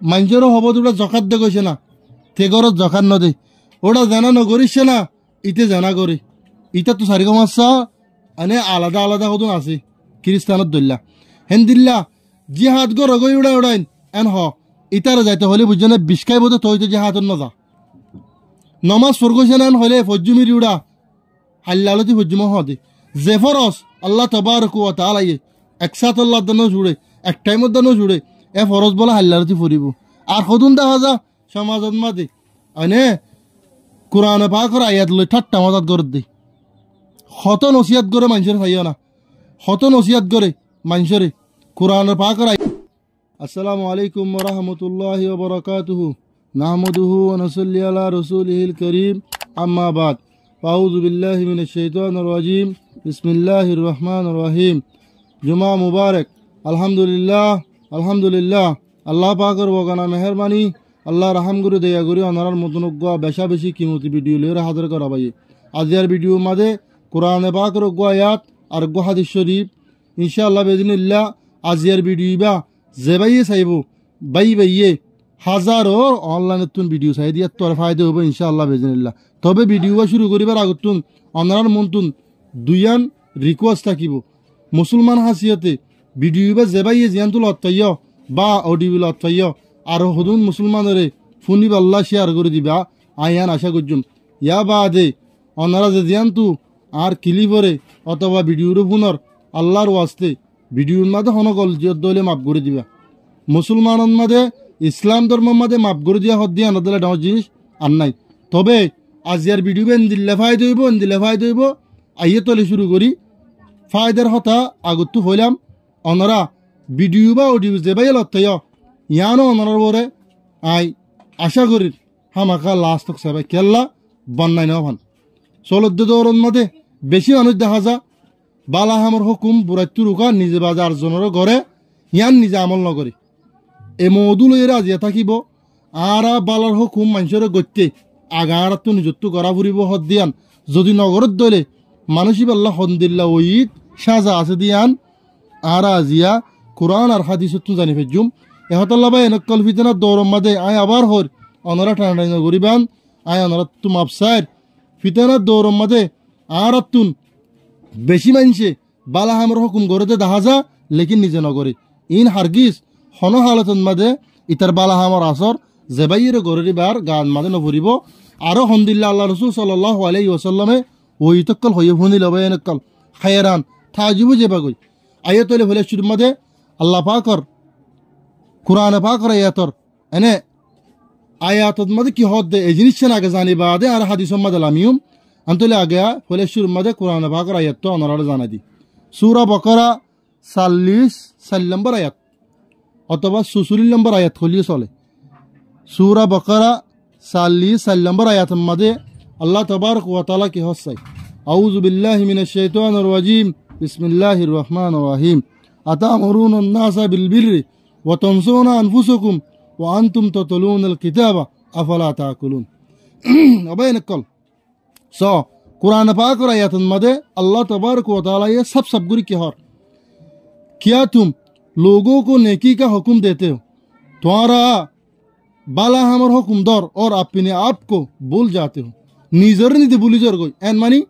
মানুষেরও হব ওটা জখাত দে কইছে না তে ঘরত জখাত নদে ওটা জানা নগরিছে না ইতে জানা করে ইটা তো সারি কমাচ্ছা এনে আলাদা আলাদা কতন আছে খ্রিস্টানত দল্লা হেন দিল্লা জিহাদ গর গই উড়াই উড়াইন এন হ ইতার যাইতে হলে বুঝনে বিষকাই বোধ তৈতে জিহাদত নজা নমাজ ফরগইছে না হলে ফজ্জুমিরি উড়া হাল্লালতি ফজ্জুমা হদে যে ফরস আল্লাহ তবারক ওয়া তাআলা একসাথ আল্লাহ দানো জুড়ে এক টাইমত দানো জুড়ে এ ফরজ বলা হাল্লালতি ফরিব আর কদুন দেখা যা সমাজত মাদে আনে কোরআনে পাকের আয়াত লই ঠাট্টা মজাত করে দে হত নসিহত করে মানুষের খাইও না হত নসিহত করে মানুষের কোরআনে পাকের আসসালামু আলাইকুম ওয়া রাহমাতুল্লাহি ওয়া বারাকাতুহু নাহমাদুহু ওয়া নুসাল্লি আলা রাসূলিহিল কারীম আম্মা বাদ আউযু বিল্লাহি মিনাশ শাইতানির রাজীম বিসমিল্লাহির রহমানির রহিম জুমা মুবারক আলহামদুলিল্লাহ আলহামদুলিল্লাহ আল্লাহ পাকের ওগানা মেহেরবানি আল্লাহ রাহাম করে দয়া করে অনারার মতন বেশা বেশি কিমতি ভিডিও লিয়ে হাজার করা ভাই আজিয়ার ভিডিও মাঝে কোরআনে পাকের আয়াত আর হাদিস শরীফ ইনশাআল্লাহ বেদিনিল্লাহ আজিয়ার ভিডিও বা যে বাইয়ে চাইব বাইয়ে হাজারো অনলাইনে তুন ভিডিও চাই দিয়া তোর ফায়দা হবো ইনশাআল্লাহ বেদিনিল্লাহ তবে ভিডিও শুরু করিবার আগতুন অনারার মনতুন দুইয়ান রিকোয়েস্ট থাকিব মুসলমান হাসিয়াতে ভিডিও বা যে বাইয়ে জিয়ান্তুল অত্যায় বা অডিবিল অত্যায় আর হদুন মুসলমানরে ফুনিব আল্লাহ শেয়ার করে দিবা আয়ান আশা করছুম ইয়া বাদে অনারা যে জিয়ান্তু আর কিলিভরে অথবা ভিডিওর ফোনর আল্লাহর ওয়াস্তে ভিডিওর মাঝে হনকল জিয়ত দলে মাপ করে দিবা মুসলমানের মাঝে ইসলাম ধর্মের মাঝে মাপ করে দিয়া হদ দিয়া আনাদলে ডাঙর জিনিস আর নাই তবে আজিয়ার ভিডিও এন্দিল্লে ফায়দা হইব এন্দিল্লে ফায়দা হইব আইয়ে তলে শুরু করি ফায়দার হতা আগত হইলাম অনারা ভিডিও বা অডিও যে বাইল অত্যায় ইয়ানো অনার বরে আই আশা করি হামাকা লাস্ট তক সবাই কেল্লা বন্যায় নেওয়া ভান চলদ্দ দৌড়ন মধ্যে বেশি মানুষ দেখা যা বালা হামর হুকুম বুড়াইতু রুকা নিজে বাজার জনের ঘরে ইয়ান নিজে আমল নকরে এ মধুল এরা আজিয়া থাকিব আর বালার হুকুম মানুষের গত্যে আগাড়াতো নিজত্ব করা ফুরিব হদ দিয়ান যদি নগরত দলে মানুষই পাল্লা হন্দিল্লা ওইদ সাজা আছে দিয়ান আর আজিয়া কোরআন আর হাদিস জানি ফেজুম এহতাল্লা বা এনেকল ফিতনার দৌড়ম মাদে আয় আবার হর অনরা টানা করিবান আয় অনরা তুম আফসার ফিতনার দৌড়ম মাদে আর তুন বেশি মানছে বালা হামর হুকুম গড়তে দেখা যা লেকিন নিজে নগরে ইন হারগিস হন হালতন মাদে ইতার বালা হামর আসর জেবাইয়ের গড়ে বার গান মাদে নভরিব আরো হন্দিল্লা আল্লাহ রসুল সাল্লাল্লাহু আলাইহি ওয়াসাল্লামে ওই তক্কল হয়ে হুনিল এনেকল খায়রান থাজিবু যেবাগই আয়াতলে হলে শুরু মাদে আল্লাহ পাকর কোরআন পাকর আয়াতর এনে আয়াতত মাদে কি হদ দে এই জিনিস আগে জানি বাদে আর হাদিস মাদে লামিউম আন্তলে আগে হলে শুরু মাদে কোরআন পাকর আয়াত তো অনরা জানা দি সূরা বাকারা 40 নম্বর আয়াত অথবা 44 নম্বর আয়াত হলিয়ে চলে সূরা বাকারা 40 নম্বর আয়াত মাদে আল্লাহ তাবারক ওয়া তাআলা কি হসাই আউযু বিল্লাহি মিনাশ শাইতানির রাজীম বিসমিল্লাহির রহমানির রহিম আতামুরুনা আন-নাসা বিল বিররি ওয়া তানসুনা আনফুসাকুম ওয়া আনতুম তাতলুনাল কিতাবা আফালা তাআকুলুন অবাইনকল সো कुरान पाक और आयतन मदे अल्लाह तबारक व तआला ये सब गुरी के हर क्या तुम लोगों को नेकी का हुक्म देते हो तुम्हारा बाला हमर हुक्म दर और अपने आप को भूल जाते हो निजर निदे भूली जर गई एन मानी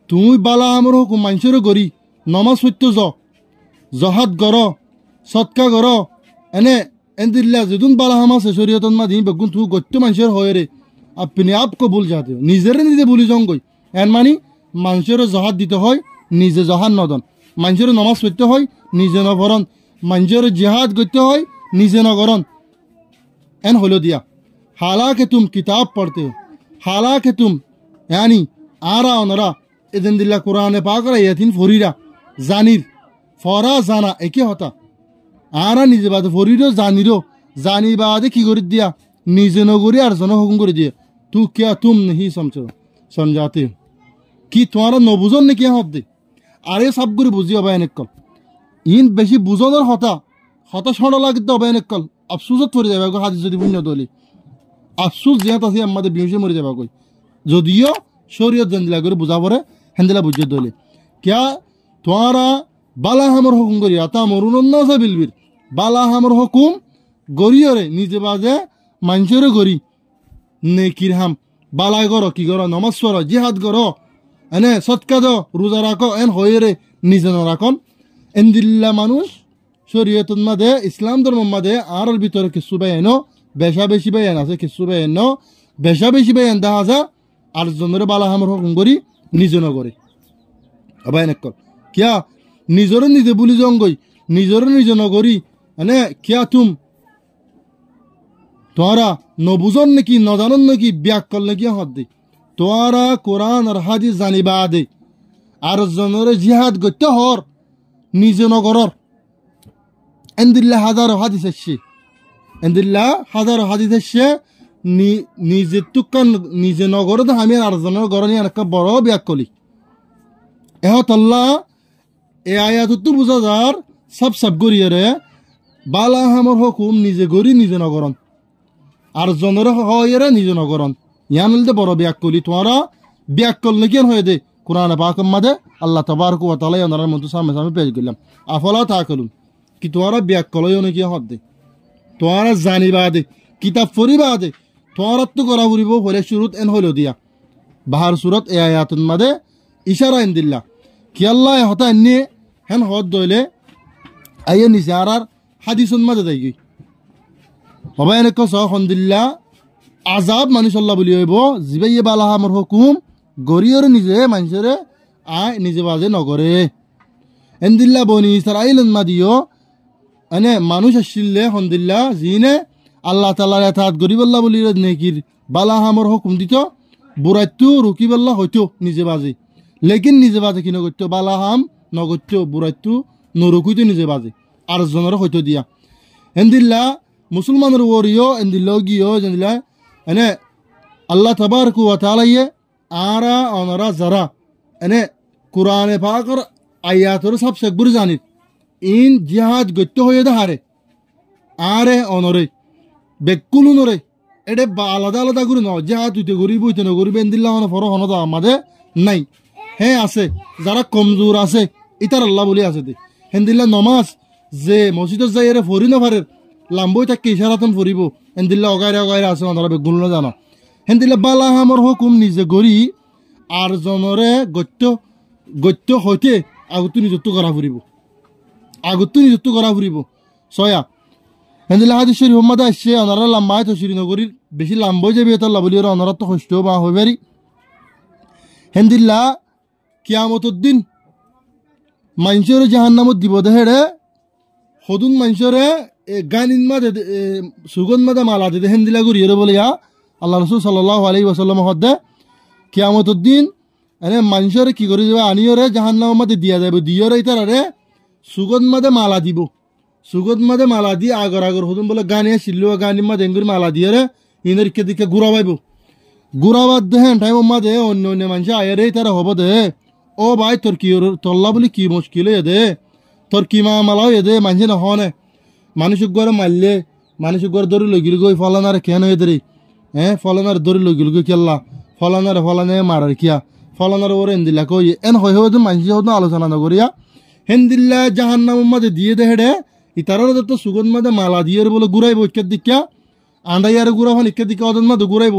तुम बाला हमर हुक्म मानसर गरी नमाज पढ़ते जाओ जहाद करो सदका करो एने एंदिल्ला जदुन बाला हमा से शरीयतन मा दी बगुन तू गत्तो मानसर होय रे अपने आप को भूल जाते हो निजर निदे भूली जाओ गई এন মানি মানুষের জহাদ দিতে হয় নিজে জহাদ নদন মানুষের নমাজ পড়তে হয় নিজে নভরণ মানুষের জিহাদ করতে হয় নিজে নগরণ এন হলো দিয়া हालांकि तुम किताब पढ़ते हो हालांकि तुम यानी आरा अनरा एदिन दिल्ला कुरान पाक रा यतिन फरीरा जानिर फरा जाना एके होता आरा নিজে বাদে ফরিরো জানিরো জানি বাদে কি করে দিয়া নিজে নগরি আর জন হুকুম করে দিয়া तू क्या तुम नहीं समझाते हो कि तुम्हारा नबुजन ने क्या हद आरे सब गुरी बुझी अबायनकल इन बेशी बुझनर हता हता छड़ लागते अबायनकल अफसोसत पड़े जाबे हादिस যদি পুণ্য দলি আফসোস জিয়াত আছে আমাদের বিউশে মরে যাবা কই যদিও শরীয়ত জানলা করে বুঝা পড়ে হেন্দলা বুঝে দলি क्या तुम्हारा बाला हमर हुकुम करी आता मरुन नासा बिलबिर बाला हमर हुकुम গরিয়রে নিজে বাজে মানুষেরও গরি নেকির হাম বালাই করো কি করো নমাজ পড়ো জিহাদ করো এনে সৎকা দো রোজা রাখো এন হয়ে নিজে নরাখন এন দিল্লা মানুষ শরীয়তুন মাদে ইসলাম ধর্ম মাদে আর ভিতরে কিছু বেয়েন বেশা বেশি বেয়েন আছে কিছু বেয়েন বেশা বেশি বেয়েন দেখা যা আর জনের বালা হামর হুকুম করি নিজে নগরে আবার এনেক কিয়া নিজরে নিজে বুলি জঙ্গই নিজরে নিজে নগরি মানে কিয়া তুম তোরা নবুজন নাকি নজানন নাকি ব্যাক করলে কি হদ দে তোরা কোরআন আর হাদিস জানিবা দে আর জনরে জিহাদ গত্য হর নিজে নগরর এন্দিল্লা হাজারো হাদিস এসছে এন্দিল্লা হাজারো হাদিস এসছে নিজে তুকান নিজে নগরত আমি আর জনের গরনি একটা বড় ব্যাক কলি এহতল্লা এ আয়াততো বুঝা যার সব গরিয়রে বালা হামর হুকুম নিজে গরি নিজে নগরন আর জনের হয়েরে নিজে নগরন ইয়ানলতে বড় ব্যাক কলি তোমরা ব্যাক করলে কেন হয়ে দে কোরআন পাকের মাঝে আল্লাহ তাবারকু ওয়া তাআলা ওনার মতো সামনে পেশ করলাম আফলা তাকুলুন কি তোমরা ব্যাক করলে নাকি হদ দে তোমরা জানিবা দে কিতাব পড়িবা দে তোমরা তো করা পড়িব বলে শুরুত এন হলো দিয়া বাহার সুরত এ আয়াতুন মাঝে ইশারা এন দিল্লা কি আল্লাহ হতা এনে হেন হদ দইলে আইয়ে নিজারার হাদিসুন মাঝে দেই গই বাবা এনে কস হন্দিল্লা আজাব মানুষ আল্লাহ বলি হইব জিবাইয়ে বালা হামর হুকুম গরিয়র নিজে মানুষরে আয় নিজে বাজে নগরে এন্দিল্লা বনি ইসরাইল মাদিও এনে মানুষ আসিলে হন্দিল্লা জিনে আল্লাহ তাআলার এতাত গরিবল্লাহ বলি নেকির বালা হামর হুকুম দিত বুরাইতু রুকিবল্লা হইতো নিজে বাজে লেকিন নিজে বাজে কি নগত্য বালা হাম নগত্য বুরাইতু নরকুইতো নিজে বাজে আর জনের হইতো দিয়া এন্দিল্লা মুসলমানের ওরিও এন্দিল্লা গিও যেন্দিল্লা এনে আল্লাহ তাবারকু ওয়া তাআলা আরা অনরা যারা এনে কোরআনে পাকের আয়াতর সব সেগুর জানি ইন জিহাদ গত্য হয়ে হারে আরে অনরে বেকুল নরে এডে আলাদা আলাদা করে ন জিহাদ হইতে গরিব হইতে ন গরিব এন্দিল্লা মানে ফর হনদ আমাদের নাই হ্যাঁ আছে যারা কমজোর আছে ইতার আল্লাহ বলি আছে দে হেন্দিল্লা নমাজ যে মসজিদত যাই এরে ফরি নফারে লাম্বই তাকে ইশারাতন ফরিব হেন্দিল্লা অগাইরে অগাইরে আছে ওনারা বেগুল না জানো হেন্দিল্লা বালা হামর হুকুম নিজে গড়ি আর জনরে গত্য হইতে আগতো নিজত্ব করা ফুরিব আগতো নিজত্ব করা ফুরিব ছয়া হেন্দিল্লা হাদিস শরীফ মাদা আসছে ওনারা লাম্বাই তো শ্রীনগরীর বেশি লাম্বই যাবে এটা লাবলি ওনারা তো কষ্ট বা হয়ে পারি হেন্দিল্লা কিয়ামতর দিন মানুষের জাহান্নামত দিব দেহেরে সদুন মানুষরে গানিন মাদে সুগন মাদে মালা দে হেন্দিলা করিয়ে বলে আল্লাহ রসুল সাল্লাল্লাহু আলাইহি ওয়াসাল্লাম হদে কিয়ামতর দিন এনে মানুষরে কি করে যাবে আনিয়রে জাহান্নামের মাদে দিয়া যাবে দিয়রে ইতারে সুগন মাদে মালা দিব সুগন মাদে মালা দিয়ে আগর সদুন বলে গানিয়ে শিল্লু গানির মাদে এঙ্গুরি মালা দিয়ে ইনের দিকে ঘুরাবাইব ঘুরাবার দেহেন টাইম মাদে অন্য অন্য মানুষ আয়ারে তারা হব দে ও ভাই তোর কি তল্লা বলি কি মুশকিল হয়ে দে তোর কি মালা হয়ে দে মানুষ না হনে মানুষ ঘরে মারলে মানুষ ঘরে ধরে লগিল গই ফলানারে কেন হয়ে দে ফলানার ধরে লগিল গই কেল্লা ফলানে মারার কিয়া ফলানার ওর এন্দিল্লা কই এন হয়ে হয়ে মানুষ হতো আলোচনা নকরিয়া হেন্দিল্লা জাহান্নামের মাঝে দিয়ে দে হেডে ইতারার তো সুগন্ধ মাদে মালা দিয়ে বলে ঘুরাইব ইকের দিকা আন্দাইয়ারে ঘুরা হন ইকের দিকে অদন মাদে ঘুরাইব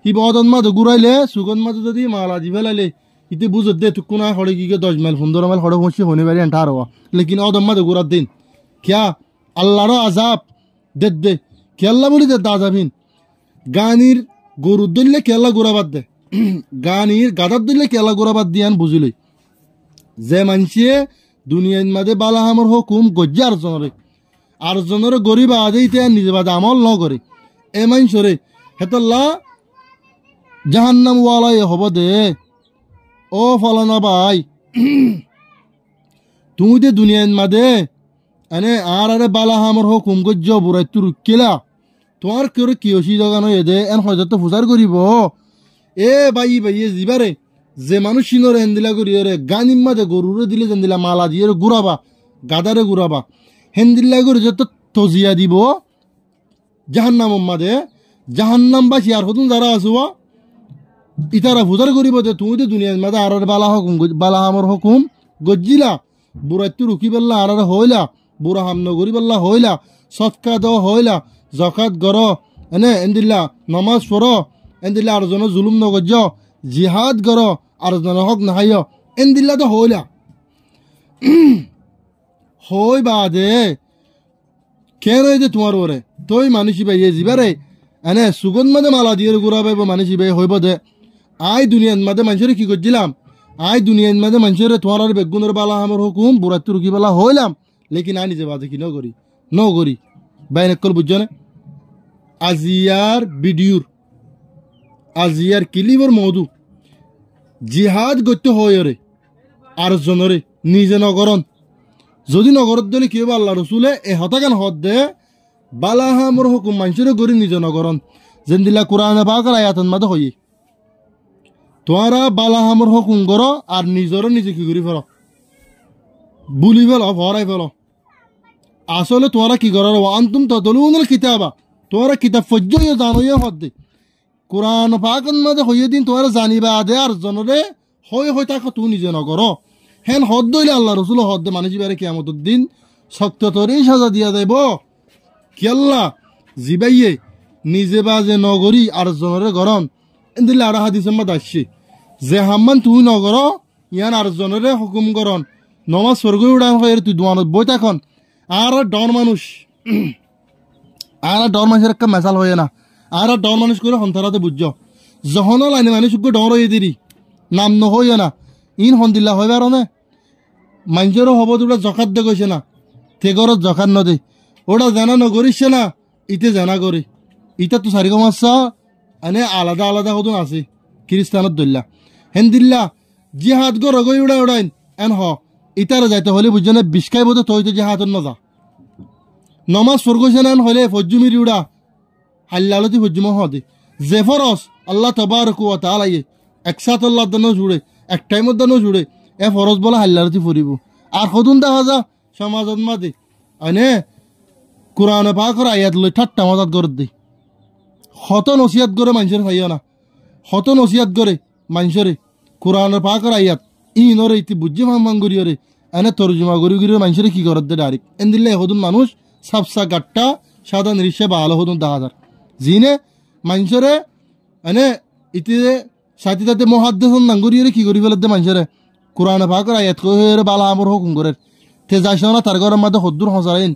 ইব অদন মাদে ঘুরাইলে সুগন্ধ মাদে যদি মালা দি ফেলাইলে ইতে বুঝত দে তুক না হড়ে গিয়ে 10 মাইল 15 মাইল হড়ে পৌঁছে হনে বাড়ি এন্টার হওয়া লেকিন অদম মাদে ঘুরার দিন কিয়া আল্লাহর আজাব দে কি আল্লাহ বলি দে আজাবিন গানির গরুর দইলে কি আল্লাহ ঘুরাবাদ দে গানির গাদার দইলে কি আল্লাহ ঘুরাবাদ দিয়ান বুঝিলই যে মানসিয়ে দুনিয়ার মাঝে বালা হামর হুকুম গজ্জে আর জনরে গরিব আদেইতে নিজে বাদে আমল ন করে এ মানসরে হেতল্লা জাহান্নাম ওয়ালাই হব দে ও ফলানা ভাই তুমি দে দুনিয়ার মাঝে এনে আরে বালা হামর হুকুম গজ্জ বুড়াই তুই রুকিলা তোমার কেউ কি অসুবিধা গান হয়ে দে এন হয়তো তো ফুসার করিব এ ভাই জিবারে যে মানুষ সিনরে হেন্দিলা করিয়ে গানির মাঝে গরুরে দিলে হেন্দিলা মালা দিয়ে ঘুরাবা গাদারে ঘুরাবা হেন্দিল্লা করে যত তজিয়া দিব জাহান্নামের মাঝে জাহান্নাম বাসি আর হতুন যারা আসুয়া ইতারা ফুজার করিব যে তুমি তো দুনিয়ার মাঝে আর বালা হামর হুকুম গজ্জিলা বুড়াইতু রুকি বেল্লা আর হইলা বুড়া হাম নগরি বেল্লা হইলা সৎকা দ হইলা জকাত গর এনে এন্দিল্লা নমাজ পড় এন্দিল্লা আর জন জুলুম নগজ জিহাদ গর আর জন হক নাহাইয় এন্দিল্লা তো হইলা হই বাদে কেন যে তোমার ওরে তুই মানুষই বাইয়ে যাবারে এনে সুগন্ধ মাঝে মালা দিয়ে ঘুরা পাইব মানুষই বাই হইব দে আই দুনিয়ার মাঝে মানুষের কি করছিলাম আই দুনিয়ার মাঝে মানুষের তোমার আর বেগুনের বালা আমার হুকুম বুড়াত্তু রুকি বালা হইলাম লেকিন আই নিজে বাজে কি নগরি বাইন কল বুঝছো না আজিয়ার ভিডিওর আজিয়ার কিলিবর মধু জিহাদ গত্য হয় রে আর জনরে নিজে নগরন যদি নগরত দিলে কি হবে আল্লাহ রসুলে এ হতাগান হদ দে বালাহামর হুকুম মানুষের গরি নিজ নগরন যেন দিলা কোরআনে পাকের আয়াতন মাঝে হই তোরা বালাহামর হুকুম কর আর নিজেরও নিজে কি করি ফেল বুলি ফেল ভরাই ফেল আসলে তোরা কি করার আন্তুম তদলুন কিতাবা তোরা কিতাব ফজ্জয় জানোই হদ দে কোরআন পাকের মাঝে হইয়ে দিন তোরা জানিবা দে আর জনরে হই থাকো তুই নিজে নগর হেন হদ দইলে আল্লাহ রসুল হদ দে মানুষ বারে কিয়ামতের দিন শক্ত তরেই সাজা দিয়া দেব কেল্লা জিবাইয়ে নিজে বাজে নগরী আর জনরে গরম দিলে আর হাদিস আসছে যে হাম্মান তুই নগর ইয়ান আর জনরে হুকুম করন নমাজ স্বর্গ উড়ান হয়ে তুই দোয়ানত বই থাকন আর ডর মানুষ আর ডর মানুষের একটা মেসাল হয়ে না আর ডর মানুষ করে সন্তারাতে বুঝছ যখন লাইনে মানুষ ডর হয়ে দিরি নাম নহইয়ে না ইন সন্দিল্লা হয় আর নে মানুষেরও হব তোরা জখাত দে গৈছে না তে ঘরত জখাত নদে ওটা জানা নগরিছে না ইতে জানা করে ইটা তো চারিকম আসা এনে আলাদা আলাদা হতুন আছে খ্রিস্টানত দল্লা হেন দিল্লা জিহাদ গর গই উড়াইন এন হ ইটার যাইতে হলে বুঝছো না বিষকাই বোধ তৈতে জিহাদত নজা নমাজ ফরগছে না হলে ফজ্জু মিরি উড়া হাল্লালতি ফজ্জুম হদে যে ফরস আল্লাহ তবারক ওয়া তাআলা একসাথ আল্লাহ দানো জুড়ে এক টাইমত দানো জুড়ে এ ফরজ বলা হাল্লালতি ফুরিব আর সদুন দেখা যা সমাজত মাদে এনে কোরআনে পাকের আয়াত লই ঠাট্টা মজাত গরত দে হত নসিহাত করে মানুষের খাইয়া না হত নসিহাত করে মানুষরে কোরআনের পাকের আয়াত ইনরে ইতি বুঝে মাং করিয়রে এনে তর্জমা করি মানুষের কি করত দে ডাইরেক্ট এন দিলে হদুন মানুষ সাবসা গাট্টা সাদা নিরিশে ভালো হদুন 10,000 জিনে মানুষরে এনে ইতি সাথে সাথে মহাদ্দেশন নাঙ্গুরিয়রে কি করি ফেলত দে মানুষরে কোরআনে পাকের আয়াত কইরে বালা আমর হুকুম করে তে যাইছ না তার ঘরের মধ্যে হদ্দুর হসারেন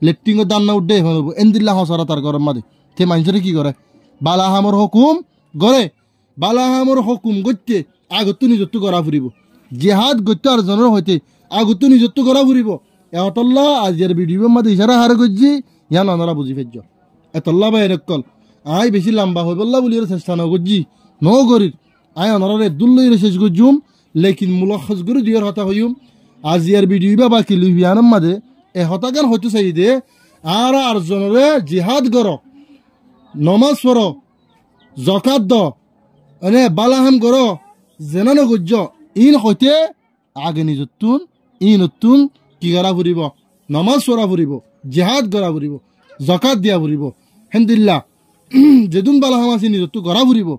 লেট্রিংয়ের দান্না উঠে এন দিল্লা হসারা তার ঘরের মধ্যে তে মানুষরে কি করে বালাহামর হুকুম গড়ে বালাহামর হুকুম গত্যে আগতো নিজত্ব করা ফুরিব জেহাদ গত্য আর জনের হইতে আগতো নিজত্ব করা ফুরিব এতল্লা আজিয়ার ভিডিওর মধ্যে ইশারা হারে গজ্জি ইয়ান অনারা বুঝি ফেলছ এতল্লা বা এরকল আই বেশি লম্বা হই বললা বলি চেষ্টা ন গজ্জি ন গরির আই অনারে দুল্লই শেষ গজ্জুম লেকিন মুলখস করে দুইয়ের হতা হইম আজিয়ার ভিডিও বা বাকি লুহিয়ানের মাঝে এ হতাগান হইতে চাই দে আর জনরে জিহাদ গর নমাজ পড় জকাত দ এনে বালাহাম গর জেনা নগজ্য ইন হইতে আগে নিজতুন ইনতুন কি করা ফুরিব নমাজ পড়া ফুরিব জিহাদ গড়া ফুরিব জকাত দিয়া ফুরিব হেন দিল্লা যেদুন বালাহাম আছে নিজত্ব গড়া ফুরিব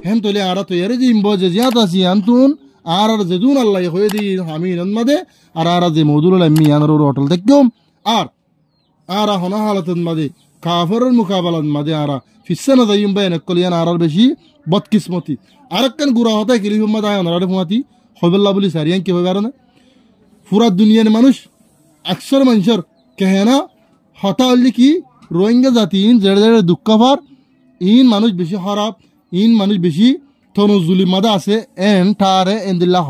হেন তলে আর তৈয়ারে যে ইম্ব যে জিহাদ আছি আনতুন আর যেদুন আল্লাহ হয়ে দি আমি মাদে আর যে মৌদুল আমি আনার অটল দেখম আর হনা হালাতের মাদে কাফরের মুকাবালার মাদে আর ফিসনা দাইম বা এনেকলিয়ান আর বেশি বদকিসমতি আরেকখান গুড়া হতায় কিলি মাদে আনারে ফুমাতি হইবল্লা বলি সারিয়ান কি হইবার না পুরা দুনিয়ার মানুষ আকসর মানুষের কেহেনা হতা হলি কি রোহিঙ্গা জাতি ইন জেড়ে জেড়ে দুঃখ পার ইন মানুষ বেশি খারাপ ইন মানুষ বেশি তনজুলি মাদা আছে এন ঠারে এন দিল্লা হ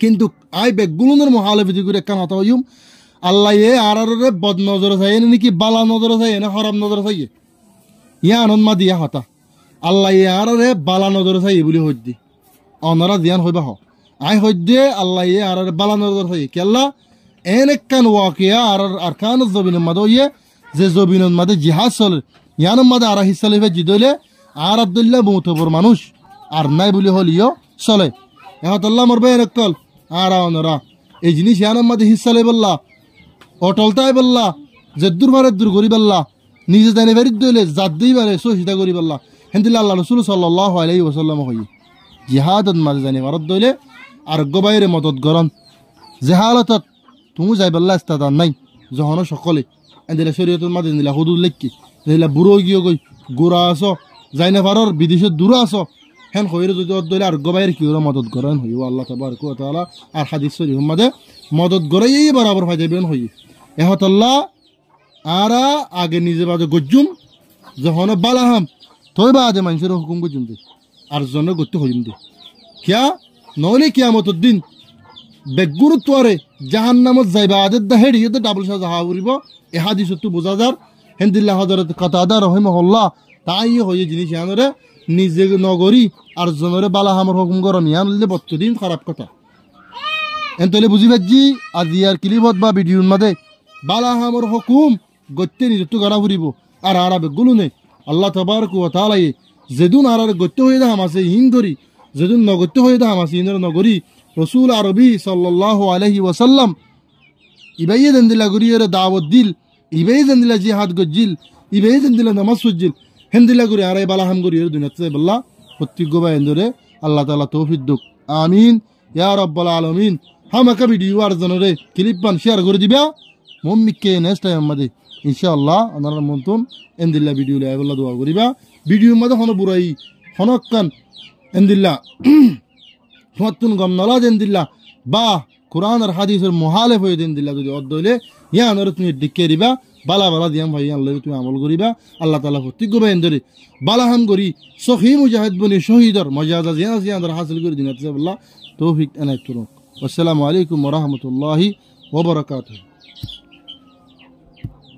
কিন্তু আই বেগুলোর মহালফিতি করে একখান হতা হইম আল্লাহ এ আর বদ নজর চাই নাকি বালা নজর চাই না খারাপ নজর চাই ইয়া আনন্দ মা দিয়া হতা আল্লাহ এ আর বালা নজর চাই বলি হদ্দি অনারা দিয়ান হইবা হ আই হদ্দে আল্লাহ এ আর বালা নজর চাই কেল্লা এন একখান ওয়াকিয়া আর আরকান জবিনের মাদে ইয়ে যে জবিনের মাদে জিহাদ চলে ইয়ানোর মাদে আর হিসা লইবে জিদলে আর আব্দুল্লাহ মৌতবর মানুষ আর নাই বলি হলিও চলে এহতাল্লাহ মরবে এরকল আর অনরা এই জিনিস ইয়ানোর মাদে হিসা লই বললা অটলতাই বললা যে দুর্বারের দূর করি বললা নিজে জানি বেরিত দইলে জাত দিই বারে সহিতা করি বললা হেন্দিল্লা আল্লাহ রসুল সাল্লাল্লাহু আলাইহি ওয়াসাল্লাম হই জিহাদত মাঝে জানি মারত দইলে আর গবাইরে মদত গরন জেহালতত তুমি যাই বললা ইস্তাদান নাই যখন সকলে এন্দিলা শরীয়তের মাঝে দিলা হুদুদ লেখকি দিলা বুড়ো গিয়ে গই গোড়া আছো যাই না পারর বিদেশের দূরে আছো হেন হইরে যদি অদ্দলে আর গবাইয়ের কি ওরা মদত করেন হইও আল্লাহ তাবারক ওয়া তাআলা আর হাদিস শরীফ মাঝে মদত করাই বরাবর হয়ে যাবেন হই এহত আল্লাহ আরা আগে নিজে বাদে গজ্জুম যখন বালাহাম তই বাদে মানুষের হুকুম গজ্জুম দে আর জন্য গত্য হইম দে কিয়া নইলে কিয়ামতের দিন বেগুরুত্বরে জাহান্নামত যাইবা আদের দা হেডি এতে ডাবল সাজা হাউরিব এ হাদিস তো বোঝা যার হেন্দিল্লাহ হযরত কাতাদা রাহিমাহুল্লাহ তাই হয়ে জিনিস আনরে নিজে নগরী আর জনরে বালাহামর হুকুম করন ইয়ানলে বত্তদিন খারাপ কথা এনতলে বুঝি পাচ্ছি আজি আর ক্লিপত বা ভিডিওর মধ্যে বালাহামর হুকুম গত্যে নিজে গড়া ফুরিব আর আরবে গুলো নেই আল্লাহ তাবারক ওয়া তাআলা যেদুন আর গত্য হয়ে দাম আছে হিন করি যেদুন নগত্য হয়ে দাম আছে হিনের নগরী রসুল আরবি সাল্লাল্লাহু আলাইহি ওয়াসাল্লাম ইবাই দেন্দিলা গরিয়ের দাওয়াত দিল ইবাই দেন্দিলা জিহাদ গজ্জিল ইবাই দেন্দিলা নামাজ সজ্জিল হেন্দিলা গরি আরাই বালাহাম গরিয়ের দুনিয়াতে বল্লা প্রত্যেক বা এন্দরে আল্লাহ তাআলা তৌফিক দুক আমিন ইয়া রাব্বাল আলামিন হামাকা ভিডিও আর জনরে ক্লিপ বান শেয়ার করে দিবা মম্মিকে নেক্সট টাইম আমাদের ইনশাআল্লাহ আপনারা মন্তন এন্দিল্লা ভিডিও লাইভলা দোয়া করিবা ভিডিও মধ্যে হন বুড়াই হনকান এন্দিল্লা তোমাতুন গম নলা দেন দিল্লা বা কোরআন আর হাদিসের মুহালেফ হয়ে দেন দিল্লা যদি অদ্দইলে ইয়া আনরে তুমি ডিকে দিবা বালা বালা দিয়াম ভাই আল্লাহ তুমি আমল করিবা আল্লাহ তাআলা প্রত্যেক গোবেন ধরে বালাহাম করি সহি মুজাহিদ বনি শহীদর মর্যাদা জিয়া জিয়া হাসিল করে দিন আল্লাহ তৌফিক এনায়েত করুন আসসালামু আলাইকুম ওয়া রাহমাতুল্লাহি ওয়া বারাকাতুহু।